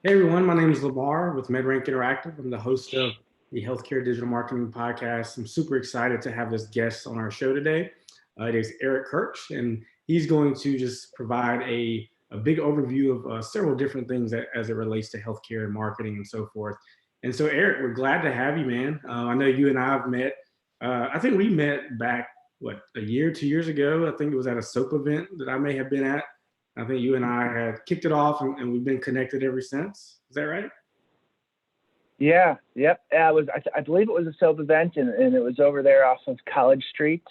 Hey everyone, my name is Lamar with MedRank Interactive. I'm the host of the Healthcare Digital Marketing Podcast. I'm super excited to have this guest on our show today. It is Eric Kirch, and he's going to just provide a big overview of several different things as it relates to healthcare and marketing and so forth. And so, Eric, we're glad to have you, man. I know you and I have met. I think we met back, a year, 2 years ago. I think it was at a soap event that I may have been at. I think you and I had kicked it off, and we've been connected ever since. Is that right? Yeah, yep. I believe it was a soap event, and it was over there off of College Street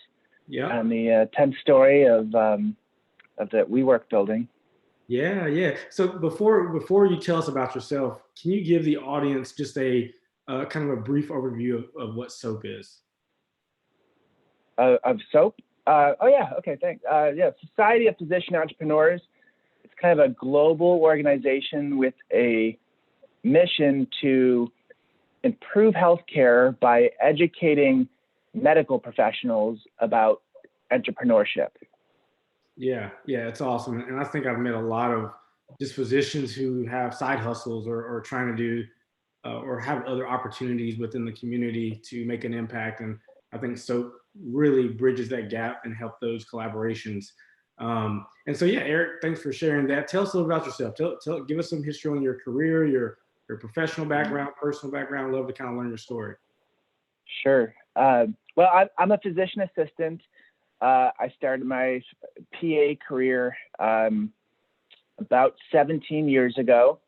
Yeah. on the 10th story of the WeWork building. Yeah, yeah. So before you tell us about yourself, can you give the audience just a kind of a brief overview of what soap is? Of soap? Oh yeah, okay, thanks. Yeah, Society of Physician Entrepreneurs. It's kind of a global organization with a mission to improve healthcare by educating medical professionals about entrepreneurship. Yeah, yeah, it's awesome. And I think I've met a lot of just physicians who have side hustles or trying to do or have other opportunities within the community to make an impact. And I think soap really bridges that gap and help those collaborations. And so, yeah, Eric, thanks for sharing that. Tell us a little about yourself. Give us some history on your career, your professional background, personal background. Love to kind of learn your story. Sure. Well, I'm a physician assistant. I started my PA career about 17 years ago,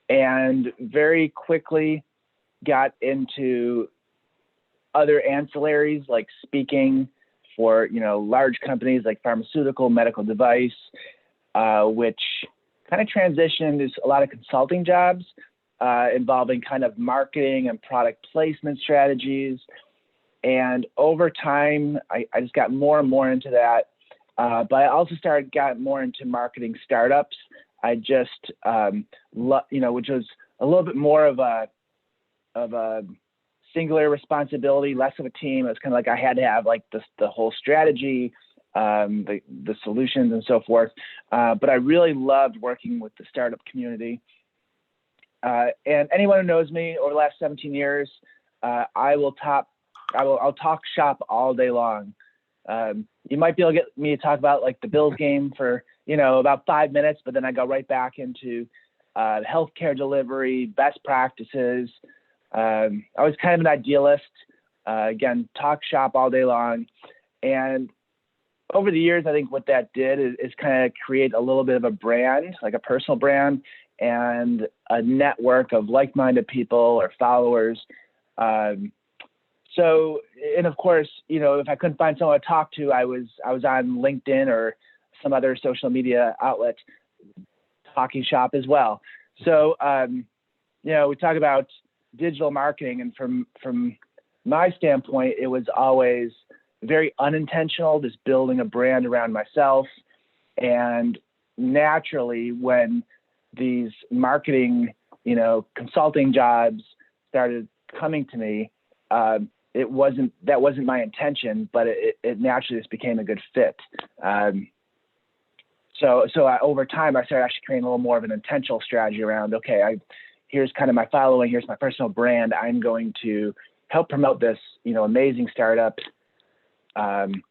and very quickly got into other ancillaries like speaking for large companies like pharmaceutical, medical device, which kind of transitioned to a lot of consulting jobs involving kind of marketing and product placement strategies. And over time, I just got more and more into that. But I also got more into marketing startups. I just, which was a little bit more of a singular responsibility, less of a team. It was kind of like I had to have like the whole strategy, the solutions and so forth. But I really loved working with the startup community. And anyone who knows me over the last 17 years, I'll talk shop all day long. You might be able to get me to talk about like the Bills game for, about 5 minutes, but then I go right back into healthcare delivery, best practices. I was kind of an idealist. Again, talk shop all day long. And over the years, I think what that did is kind of create a little bit of a brand, like a personal brand, and a network of like-minded people or followers. So, and of course, if I couldn't find someone to talk to, I was on LinkedIn or some other social media outlet talking shop as well. So, we talk about digital marketing, and from my standpoint, it was always very unintentional, just building a brand around myself. And naturally, when these marketing, consulting jobs started coming to me, that wasn't my intention, but it naturally just became a good fit. So over time, I started actually creating a little more of an intentional strategy around, okay, here's kind of my following, here's my personal brand. I'm going to help promote this, amazing startup, and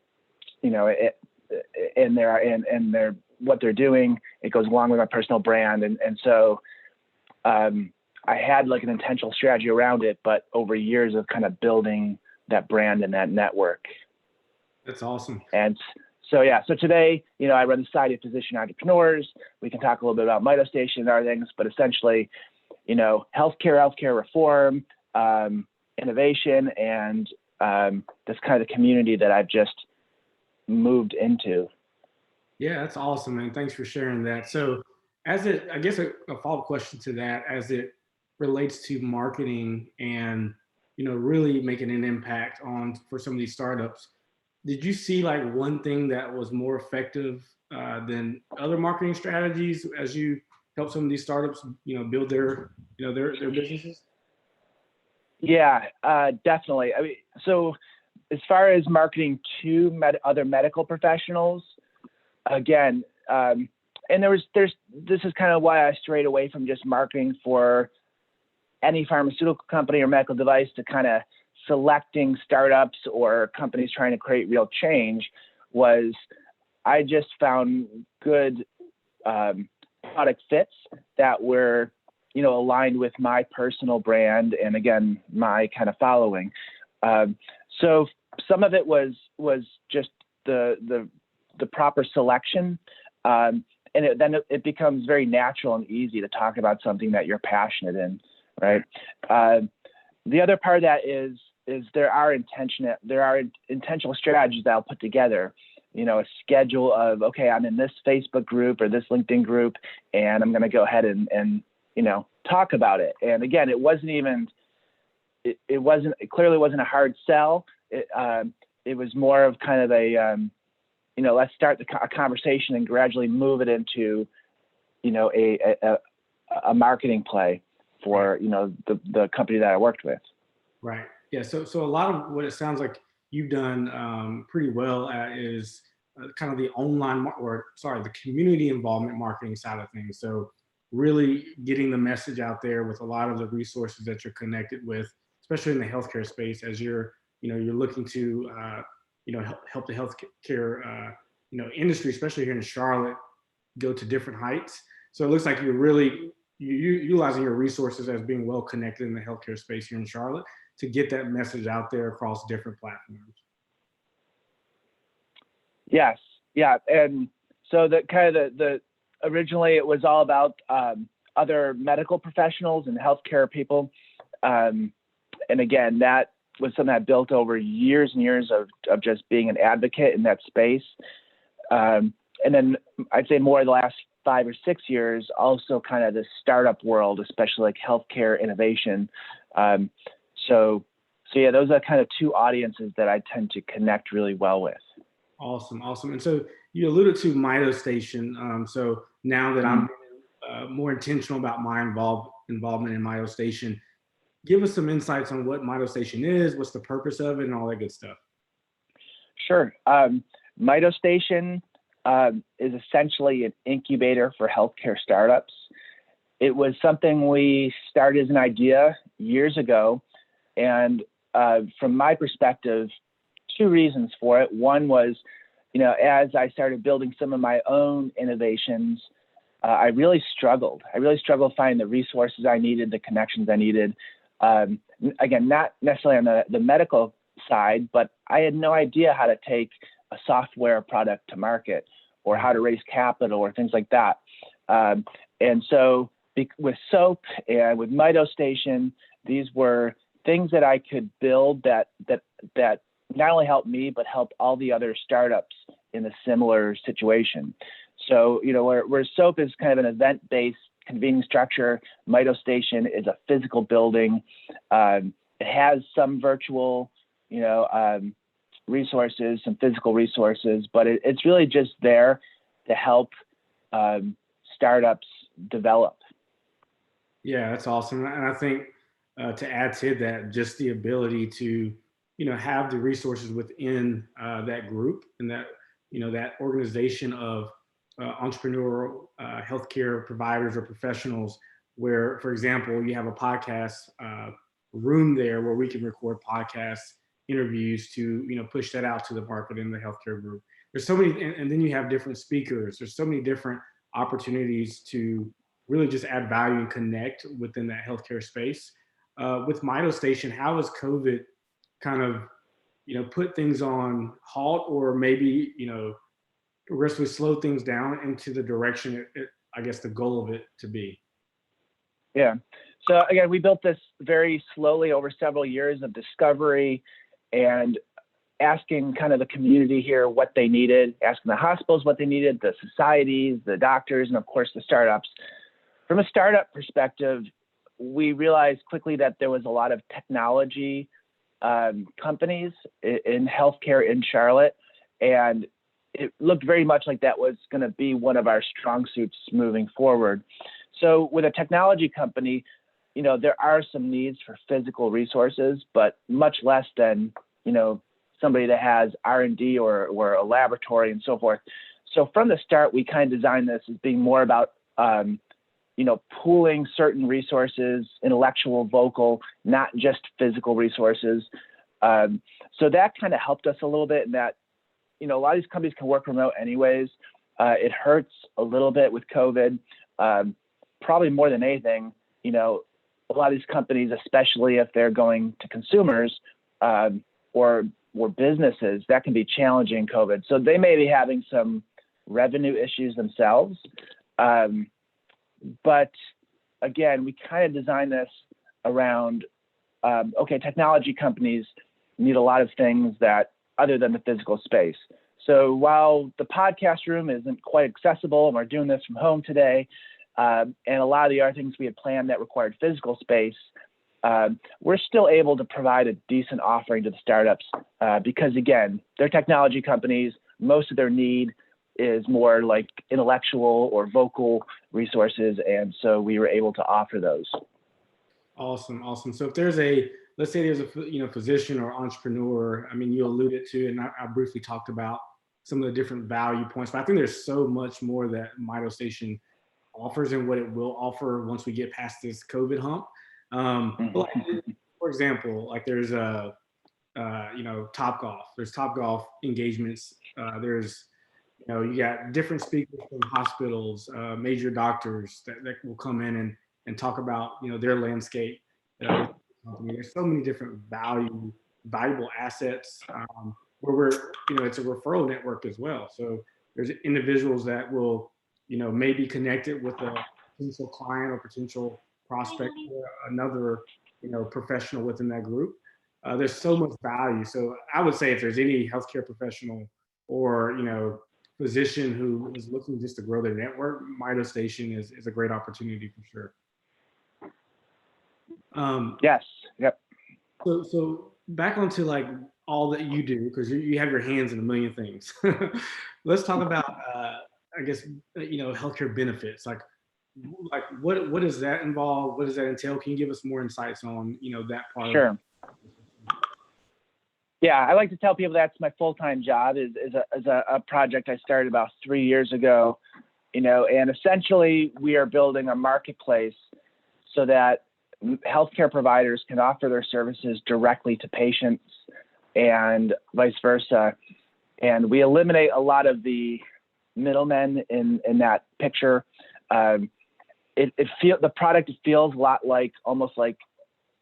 what they're doing. It goes along with my personal brand. And so I had like an intentional strategy around it, but over years of kind of building that brand and that network. That's awesome. And so today, I run the Society of Physician Entrepreneurs. We can talk a little bit about Mito Station and other things, but essentially, healthcare reform, innovation, and this kind of community that I've just moved into. Yeah, that's awesome, man. Thanks for sharing that. So I guess a follow-up question to that, as it relates to marketing and, really making an impact for some of these startups, did you see like one thing that was more effective than other marketing strategies as you help some of these startups, build their businesses? Yeah, definitely. I mean, so as far as marketing to other medical professionals, again, and this is kind of why I strayed away from just marketing for any pharmaceutical company or medical device to kind of selecting startups or companies trying to create real change. Was I just found good product fits that were, aligned with my personal brand and, again, my kind of following. So some of it was just the proper selection, and then it becomes very natural and easy to talk about something that you're passionate in, right? The other part of that is there are intentional strategies that I'll put together. A schedule of, okay, I'm in this Facebook group or this LinkedIn group, and I'm going to go ahead and talk about it. And again, it clearly wasn't a hard sell. It was more of kind of a, let's start a conversation and gradually move it into, a marketing play for, the company that I worked with. Right. Yeah. So a lot of what it sounds like you've done pretty well at is kind of the the community involvement marketing side of things. So really getting the message out there with a lot of the resources that you're connected with, especially in the healthcare space, as you're looking to, help the healthcare, industry, especially here in Charlotte, go to different heights. So it looks like you're really utilizing your resources as being well connected in the healthcare space here in Charlotte to get that message out there across different platforms. Yes. Yeah. And so the originally it was all about other medical professionals and healthcare people. And again, that was something I built over years and years of just being an advocate in that space. And then I'd say more the last 5 or 6 years, also kind of the startup world, especially like healthcare innovation. So yeah, those are kind of two audiences that I tend to connect really well with. Awesome. And so you alluded to Mito Station. So now that I'm more intentional about my involvement in Mito Station, give us some insights on what Mito Station is, what's the purpose of it, and all that good stuff. Sure. Mito Station is essentially an incubator for healthcare startups. It was something we started as an idea years ago. And from my perspective, 2 reasons for it. One was, as I started building some of my own innovations, I really struggled. Finding the resources I needed, the connections I needed. Again, not necessarily on the medical side, but I had no idea how to take a software product to market or how to raise capital or things like that. And so with SOAP and with Mito Station, these were things that I could build that not only help me, but help all the other startups in a similar situation. So, where SOAP is kind of an event-based convening structure, Mito Station is a physical building. It has some virtual, resources, some physical resources, but it's really just there to help startups develop. Yeah, that's awesome. And I think to add to that, just the ability to, have the resources within that group and that, that organization of entrepreneurial healthcare providers or professionals where, for example, you have a podcast room there where we can record podcast interviews to, push that out to the market in the healthcare group. There's so many, and then you have different speakers. There's so many different opportunities to really just add value and connect within that healthcare space. With Mito Station, how has COVID kind of, put things on halt or maybe, progressively slow things down into the direction I guess the goal of it to be? Yeah. So again, we built this very slowly over several years of discovery and asking kind of the community here what they needed, asking the hospitals what they needed, the societies, the doctors, and of course the startups. From a startup perspective, we realized quickly that there was a lot of technology companies in healthcare in Charlotte, and it looked very much like that was going to be one of our strong suits moving forward. So with a technology company, there are some needs for physical resources, but much less than, somebody that has R&D or a laboratory and so forth. So from the start, we kind of designed this as being more about, pooling certain resources, intellectual, vocal, not just physical resources. So that kind of helped us a little bit in that, a lot of these companies can work remote anyways. It hurts a little bit with COVID, probably more than anything. A lot of these companies, especially if they're going to consumers or businesses, that can be challenging in COVID. So they may be having some revenue issues themselves. But again, we kind of designed this around, technology companies need a lot of things that other than the physical space. So while the podcast room isn't quite accessible and we're doing this from home today, and a lot of the other things we had planned that required physical space, we're still able to provide a decent offering to the startups because, again, they're technology companies. Most of their need is more like intellectual or vocal resources, and so we were able to offer those. Awesome. So if let's say there's a physician or entrepreneur, I mean, you alluded to, and I briefly talked about some of the different value points, but I think there's so much more that Mito Station offers and what it will offer once we get past this COVID hump. But for example, like there's Top Golf. There's Top Golf engagements. There's you got different speakers from hospitals, major doctors that will come in and talk about their landscape. There's so many different valuable assets where we're it's a referral network as well. So there's individuals that will maybe connected with a potential client or potential prospect or another professional within that group. There's so much value. So I would say if there's any healthcare professional or physician who is looking just to grow their network, Mito Station is a great opportunity for sure. Yes. Yep. So back onto like all that you do, because you have your hands in a million things. Let's talk about I guess healthcare benefits. Like what does that involve? What does that entail? Can you give us more insights on that part? Sure. Yeah, I like to tell people that's my full-time job is a project I started about 3 years ago, and essentially we are building a marketplace so that healthcare providers can offer their services directly to patients and vice versa. And we eliminate a lot of the middlemen in that picture. The product feels a lot like almost like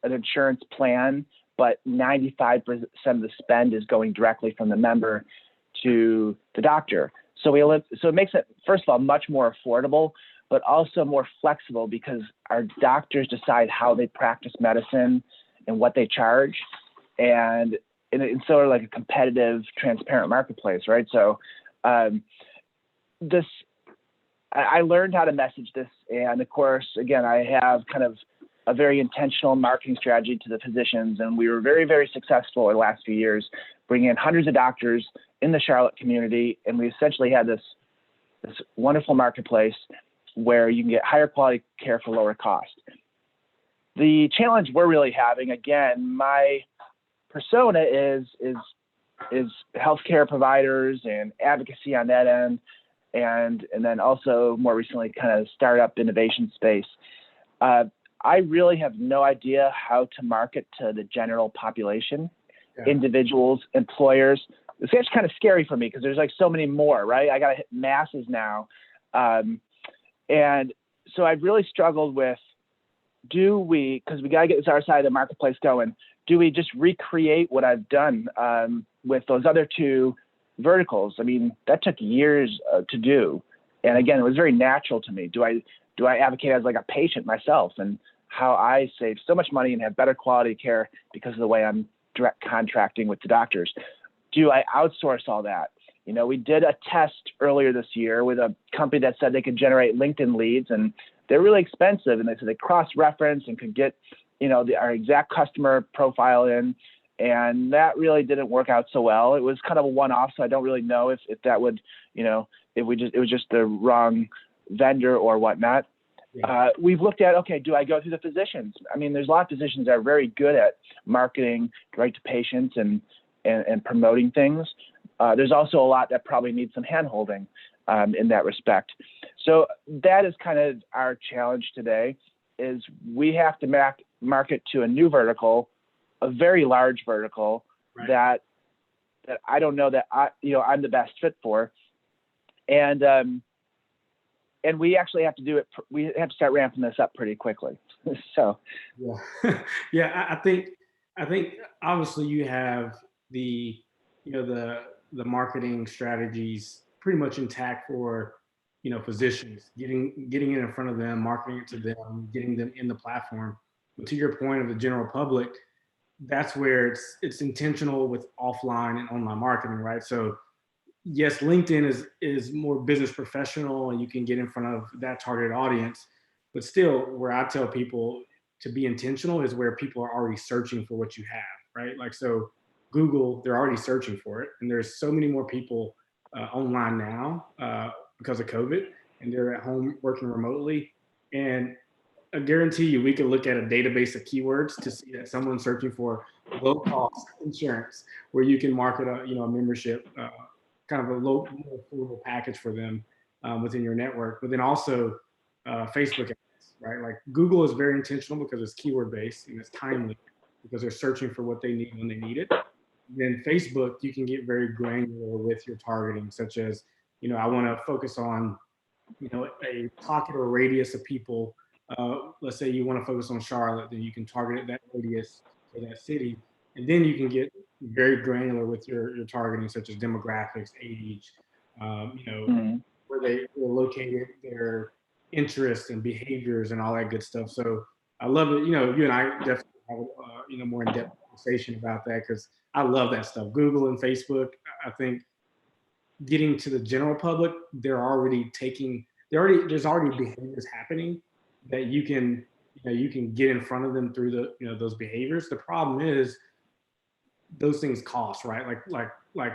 an insurance plan, but 95% of the spend is going directly from the member to the doctor. So it makes it, first of all, much more affordable, but also more flexible because our doctors decide how they practice medicine and what they charge. And it's sort of like a competitive, transparent marketplace, right? So I learned how to message this. And of course, again, I have kind of a very intentional marketing strategy to the physicians. And we were very, very successful in the last few years, bringing in hundreds of doctors in the Charlotte community. And we essentially had this wonderful marketplace where you can get higher quality care for lower cost. The challenge we're really having, again, my persona is healthcare providers and advocacy on that end. And then also more recently kind of startup innovation space. I really have no idea how to market to the general population, individuals, employers. It's actually kind of scary for me because there's like so many more, right? I got to hit masses now. And so I've really struggled with, because we got to get this our side of the marketplace going, do we just recreate what I've done with those other two verticals? I mean, that took years to do. And again, it was very natural to me. Do I advocate as like a patient myself and how I save so much money and have better quality care because of the way I'm direct contracting with the doctors? Do I outsource all that? We did a test earlier this year with a company that said they could generate LinkedIn leads, and they're really expensive. And they said they cross-reference and could get, our exact customer profile in. And that really didn't work out so well. It was kind of a one-off, so I don't really know if that would, it was just the wrong vendor or whatnot. Yeah. We've looked at, do I go through the physicians? I mean, there's a lot of physicians that are very good at marketing direct to patients and promoting things. There's also a lot that probably need some hand-holding. in that respect. So that is kind of our challenge today, is we have to market to a new vertical, a very large vertical, Right. that I don't know that I'm the best fit for. And we actually have to do it. We have to start ramping this up pretty quickly. So yeah, yeah. I think obviously you have the the marketing strategies pretty much intact for physicians, getting it in front of them, marketing it to them, getting them in the platform. But to your point of the general public, that's where it's intentional with offline and online marketing, right? So yes, LinkedIn is more business professional and you can get in front of that targeted audience. But still, where I tell people to be intentional is where people are already searching for what you have, right? Like, so Google, they're already searching for it. And there's so many more people online now because of COVID, and they're at home working remotely. And I guarantee you, we can look at a database of keywords to see that someone's searching for low cost insurance, where you can market a membership, kind of a low, more affordable package for them within your network. But then also Facebook ads, right? Like Google is very intentional because it's keyword based and it's timely because they're searching for what they need when they need it. Then Facebook, you can get very granular with your targeting, such as, I want to focus on a pocket or radius of people. Let's say you want to focus on Charlotte, then you can target that radius for that city. And then you can get very granular with your targeting, such as demographics, age, where they're located, their interests and behaviors and all that good stuff. So I love it. You and I definitely have more in-depth conversation about that, because I love that stuff. Google and Facebook, I think getting to the general public, there's already behaviors happening that you can get in front of them through those behaviors. The problem is those things cost, right? Like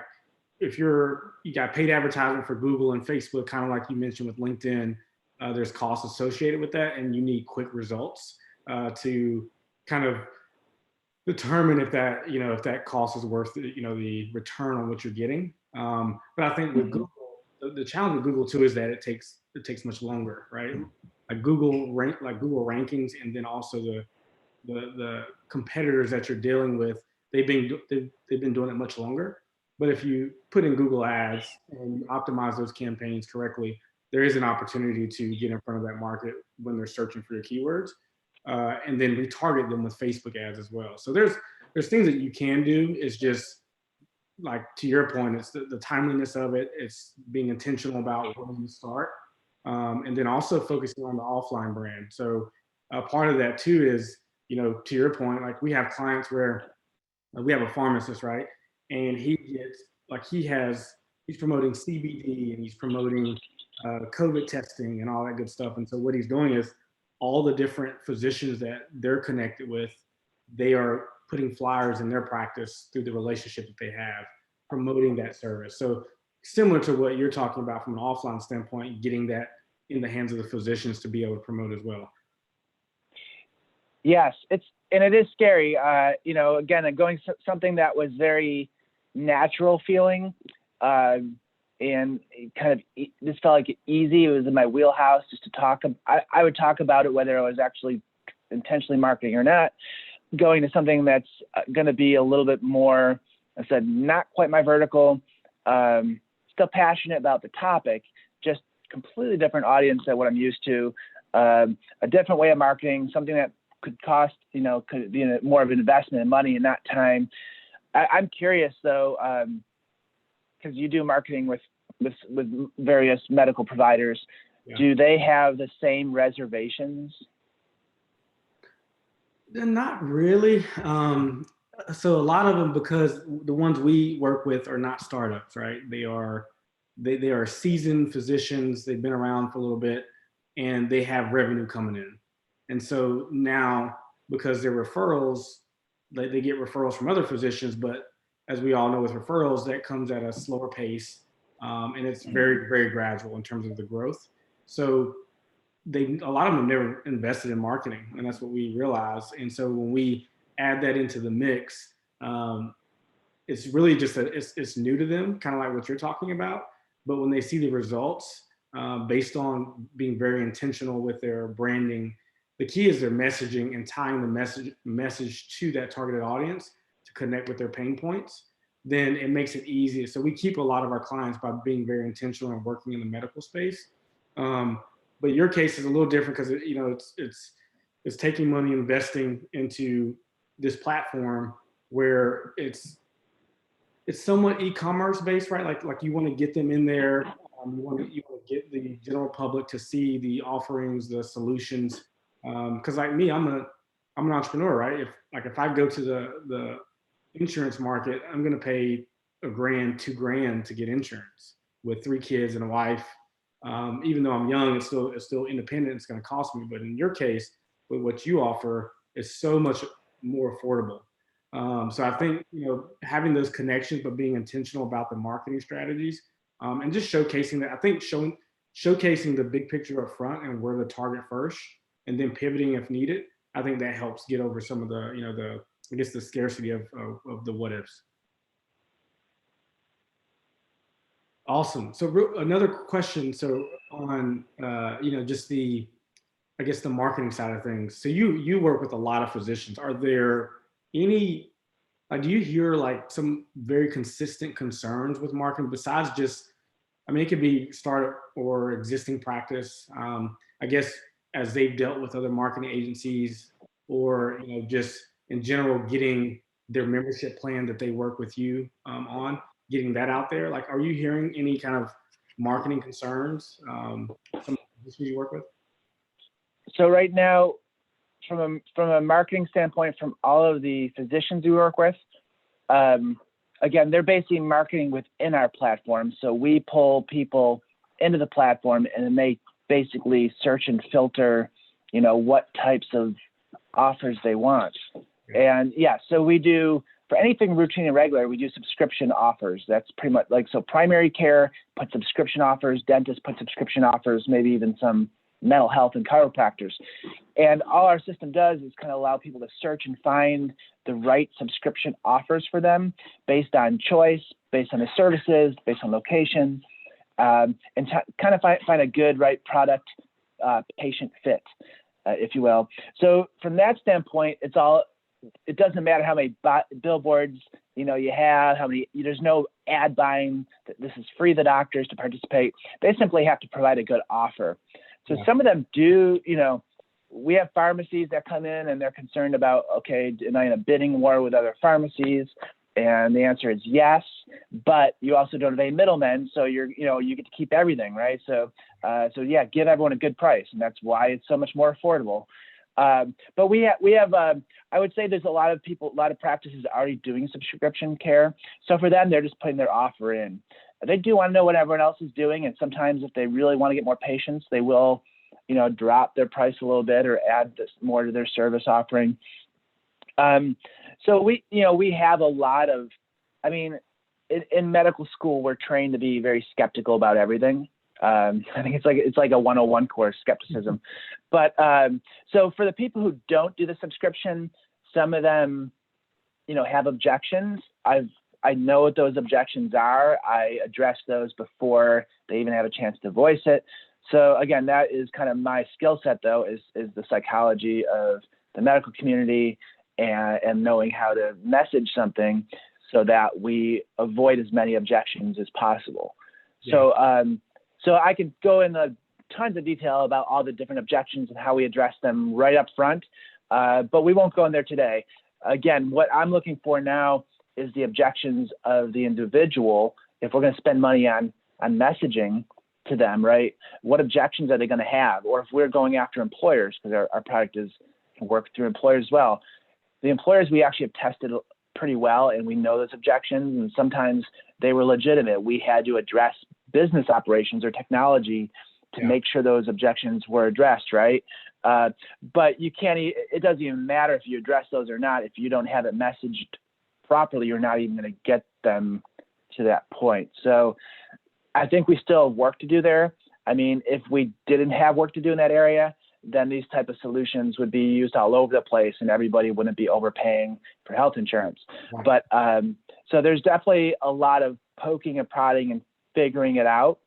if you got paid advertisement for Google and Facebook, kind of like you mentioned with LinkedIn, there's costs associated with that, and you need quick results to kind of determine if that cost is worth the return on what you're getting. But I think with Google, the challenge with Google too is that it takes much longer, right? Like Google rankings, and then also the competitors that you're dealing with, they've been doing it much longer. But if you put in Google ads and you optimize those campaigns correctly, there is an opportunity to get in front of that market when they're searching for your keywords, and then retarget them with Facebook ads as well. So there's things that you can do. It's just, like, to your point, it's the timeliness of it. It's being intentional about when you start, and then also focusing on the offline brand. So part of that too is, to your point, like we have clients where we have a pharmacist, right? And he's promoting CBD, and he's promoting COVID testing and all that good stuff. And so what he's doing is all the different physicians that they're connected with, they are putting flyers in their practice through the relationship that they have, promoting that service. So similar to what you're talking about from an offline standpoint, getting that in the hands of the physicians to be able to promote as well. Yes, it is scary. Again, going something that was very natural feeling, and kind of this felt like easy. It was in my wheelhouse just to talk. I would talk about it whether I was actually intentionally marketing or not. Going to something that's going to be a little bit more, I said, not quite my vertical. Still passionate about the topic, just completely different audience than what I'm used to. A different way of marketing, something that could cost, could be more of an investment in money and not time. I'm curious though, because you do marketing with various medical providers. Yeah. Do they have the same reservations? They're not really. So a lot of them, because the ones we work with are not startups, right? They are seasoned physicians. They've been around for a little bit, and they have revenue coming in. And so now, because they're referrals, they get referrals from other physicians, but as we all know with referrals, that comes at a slower pace, and it's very, very gradual in terms of the growth. So a lot of them have never invested in marketing, and that's what we realized. And so when we add that into the mix, it's really just it's new to them, kind of like what you're talking about. but when they see the results, based on being very intentional with their branding, the key is their messaging and tying the message to that targeted audience to connect with their pain points. Then it makes it easier. So we keep a lot of our clients by being very intentional and working in the medical space. But your case is a little different because it's taking money, investing into this platform where it's somewhat e-commerce based, right? Like you want to get them in there. You want to get the general public to see the offerings, the solutions. Because like me, I'm an entrepreneur, right? If I go to the insurance market, I'm going to pay $1,000, $2,000 to get insurance with 3 kids and a wife. Even though I'm young, it's still independent. It's going to cost me. But in your case, with what you offer, is so much more affordable. So I think, having those connections, but being intentional about the marketing strategies, and just showcasing that. I think showcasing the big picture up front and where the target first, and then pivoting if needed. I think that helps get over some of the the scarcity of the what ifs. Awesome. So another question. So on just the marketing side of things. So you work with a lot of physicians. Are there any, do you hear like some very consistent concerns with marketing besides just, it could be startup or existing practice, I guess, as they've dealt with other marketing agencies, or, just in general, getting their membership plan that they work with you on, getting that out there? Like, are you hearing any kind of marketing concerns, some of the physicians you work with? So right now, from a marketing standpoint, from all of the physicians we work with, again, they're basically marketing within our platform. So we pull people into the platform, and then they basically search and filter, what types of offers they want. And yeah, so we do, for anything routine and regular, we do subscription offers. That's pretty much like, so primary care put subscription offers, dentists put subscription offers, maybe even some mental health and chiropractors. And all our system does is kind of allow people to search and find the right subscription offers for them based on choice, based on the services, based on location, and kind of find a good, right product, patient fit, if you will. So from that standpoint, it doesn't matter how many billboards, you have, there's no ad buying. This is free to doctors to participate. They simply have to provide a good offer. So some of them do, we have pharmacies that come in and they're concerned about, okay, am I in a bidding war with other pharmacies? And the answer is yes, but you also don't have any middlemen. So you get to keep everything, right? So yeah, give everyone a good price. And that's why it's so much more affordable. But we have I would say there's a lot of practices already doing subscription care. So for them, they're just putting their offer in. They do want to know what everyone else is doing. And sometimes if they really want to get more patients, they will, drop their price a little bit or add more to their service offering. So we have a lot of, in medical school, we're trained to be very skeptical about everything. I think it's like a 101 course, skepticism. But so for the people who don't do the subscription, some of them, have objections. I know what those objections are. I address those before they even have a chance to voice it. So again, that is kind of my skill set, though, is the psychology of the medical community and knowing how to message something so that we avoid as many objections as possible. Yeah. So I could go into tons of detail about all the different objections and how we address them right up front, but we won't go in there today. Again, what I'm looking for now is the objections of the individual. If we're going to spend money on messaging to them, right? What objections are they going to have? Or if we're going after employers, because our product can work through employers as well. The employers we actually have tested pretty well, and we know those objections, and sometimes they were legitimate. We had to address business operations or technology to make sure those objections were addressed, right? But you can't, it doesn't even matter if you address those or not. If you don't have it messaged properly, you're not even going to get them to that point. So I think we still have work to do there. If we didn't have work to do in that area, then these type of solutions would be used all over the place and everybody wouldn't be overpaying for health insurance. Right. But so there's definitely a lot of poking and prodding and figuring it out.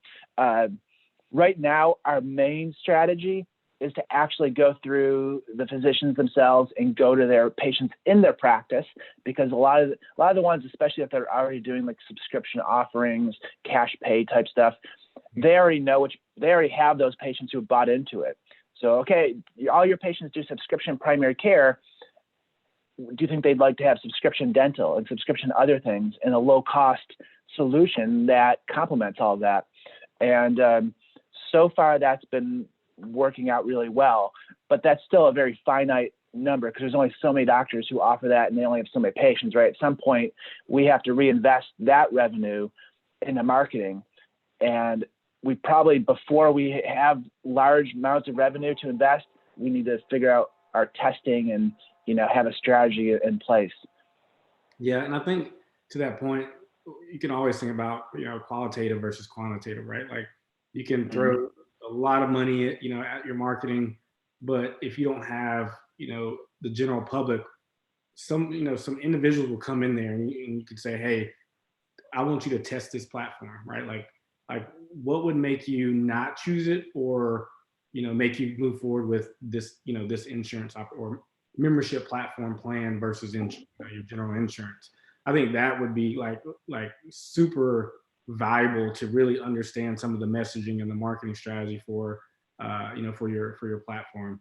Right now, our main strategy is to actually go through the physicians themselves and go to their patients in their practice, because a lot of the ones, especially if they're already doing like subscription offerings, cash pay type stuff, they already have those patients who bought into it. So, okay, all your patients do subscription primary care. Do you think they'd like to have subscription dental and subscription other things in a low cost solution that complements all of that? And so far that's been working out really well, but that's still a very finite number because there's only so many doctors who offer that and they only have so many patients, right? At some point we have to reinvest that revenue into marketing, and we probably, before we have large amounts of revenue to invest, we need to figure out our testing and, have a strategy in place. Yeah. And I think to that point, you can always think about, qualitative versus quantitative, right? Like you can throw a lot of money at, at your marketing, but if you don't have, the general public, some individuals will come in there and you could say, hey, I want you to test this platform, right? Like what would make you not choose it, or, make you move forward with this, this insurance or membership platform plan versus your general insurance. I think that would be like super valuable to really understand some of the messaging and the marketing strategy for for your platform.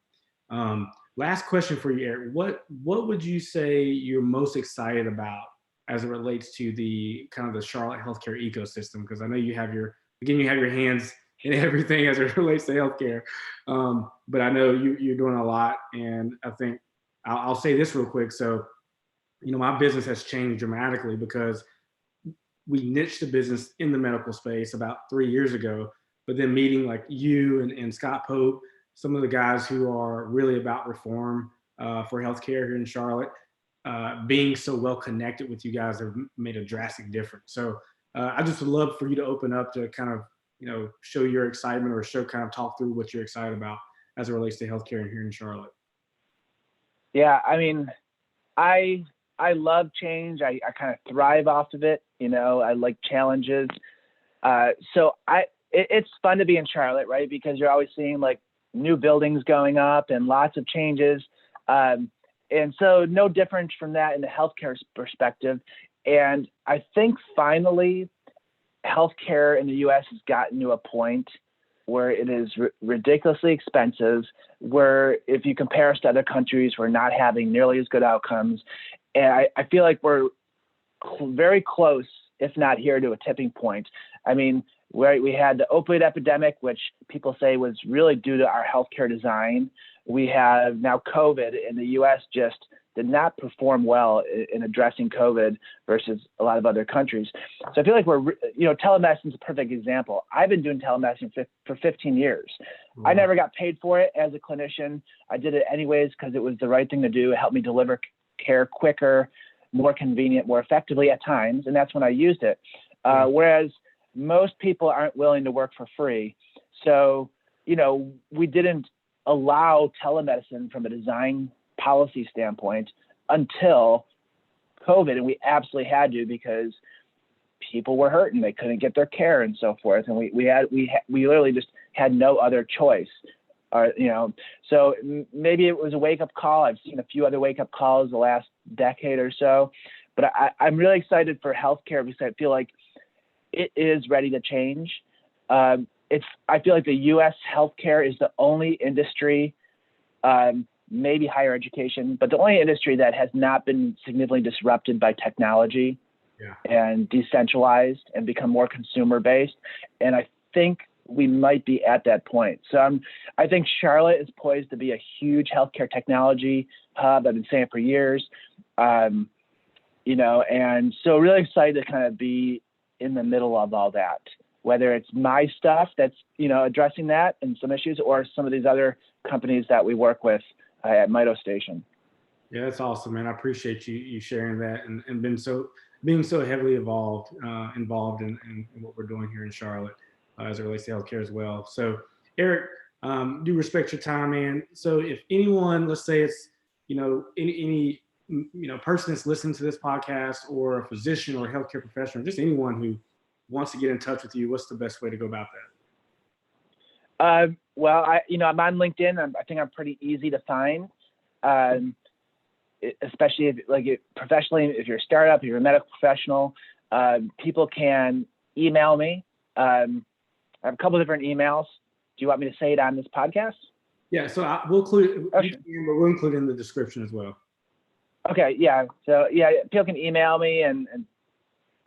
Last question for you, Eric. What would you say you're most excited about as it relates to the kind of the Charlotte healthcare ecosystem? Because I know you have your hands in everything as it relates to healthcare, but I know you're doing a lot, and I think I'll say this real quick. So, my business has changed dramatically because we niched the business in the medical space about 3 years ago, but then meeting like you and Scott Pope, some of the guys who are really about reform for healthcare here in Charlotte, being so well connected with you guys have made a drastic difference. So I just would love for you to open up to kind of, show your excitement or talk through what you're excited about as it relates to healthcare here in Charlotte. Yeah, I mean, I love change. I kind of thrive off of it. I like challenges. So it's fun to be in Charlotte, right? Because you're always seeing like new buildings going up and lots of changes. And so no different from that in the healthcare perspective. And I think finally healthcare in the U.S. has gotten to a point where it is ridiculously expensive, where if you compare us to other countries, we're not having nearly as good outcomes. And I feel like we're very close, if not here, to a tipping point. I mean, we had the opioid epidemic, which people say was really due to our healthcare design. We have now COVID, and the U.S. just did not perform well in addressing COVID versus a lot of other countries. So I feel like telemedicine is a perfect example. I've been doing telemedicine for 15 years. Mm-hmm. I never got paid for it as a clinician. I did it anyways because it was the right thing to do. It helped me deliver care quicker, more convenient, more effectively at times, and that's when I used it. Whereas most people aren't willing to work for free. So, we didn't allow telemedicine from a design policy standpoint until COVID, and we absolutely had to because people were hurting, they couldn't get their care and so forth, and we literally just had no other choice. So maybe it was a wake-up call. I've seen a few other wake-up calls the last decade or so, but I'm really excited for healthcare because I feel like it is ready to change. I feel like the U.S. healthcare is the only industry, maybe higher education, but the only industry that has not been significantly disrupted by technology and decentralized and become more consumer-based. And I think we might be at that point. So I think Charlotte is poised to be a huge healthcare technology hub. I've been saying it for years, and so really excited to kind of be in the middle of all that, whether it's my stuff that's, addressing that and some issues, or some of these other companies that we work with at Mito Station. Yeah, that's awesome, man. I appreciate you sharing that and being so heavily involved in what we're doing here in Charlotte as it relates to healthcare as well. So, Eric, do respect your time, man. So, if anyone, let's say it's any person that's listening to this podcast, or a physician or a healthcare professional, just anyone who wants to get in touch with you, what's the best way to go about that? Well, I'm on LinkedIn. I think I'm pretty easy to find, especially if professionally, if you're a startup, if you're a medical professional, people can email me. I have a couple of different emails. Do you want me to say it on this podcast? Yeah, so we'll include, Oh, sure. we'll include it in the description as well. Okay, yeah. So yeah, people can email me, and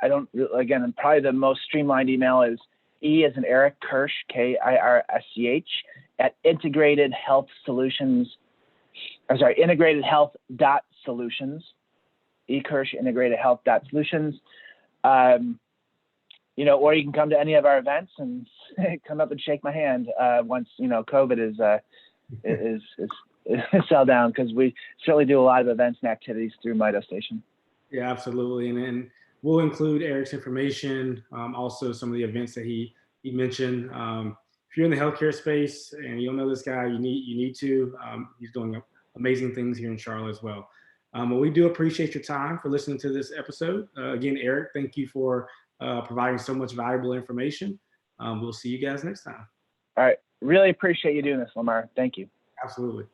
I don't, again, probably the most streamlined email is E as in Eric Kirsch, Kirsch, at Integrated Health Solutions. Integrated Health Solutions. E Kirsch, Integrated Health Solutions. Or you can come to any of our events and come up and shake my hand once COVID is sell down, because we certainly do a lot of events and activities through Mito Station. Yeah, absolutely. And we'll include Eric's information, also some of the events that he mentioned. If you're in the healthcare space and you don't know this guy, you need to. He's doing amazing things here in Charlotte as well. But we do appreciate your time for listening to this episode. Again, Eric, thank you for providing so much valuable information. We'll see you guys next time. All right. Really appreciate you doing this, Lamar. Thank you. Absolutely.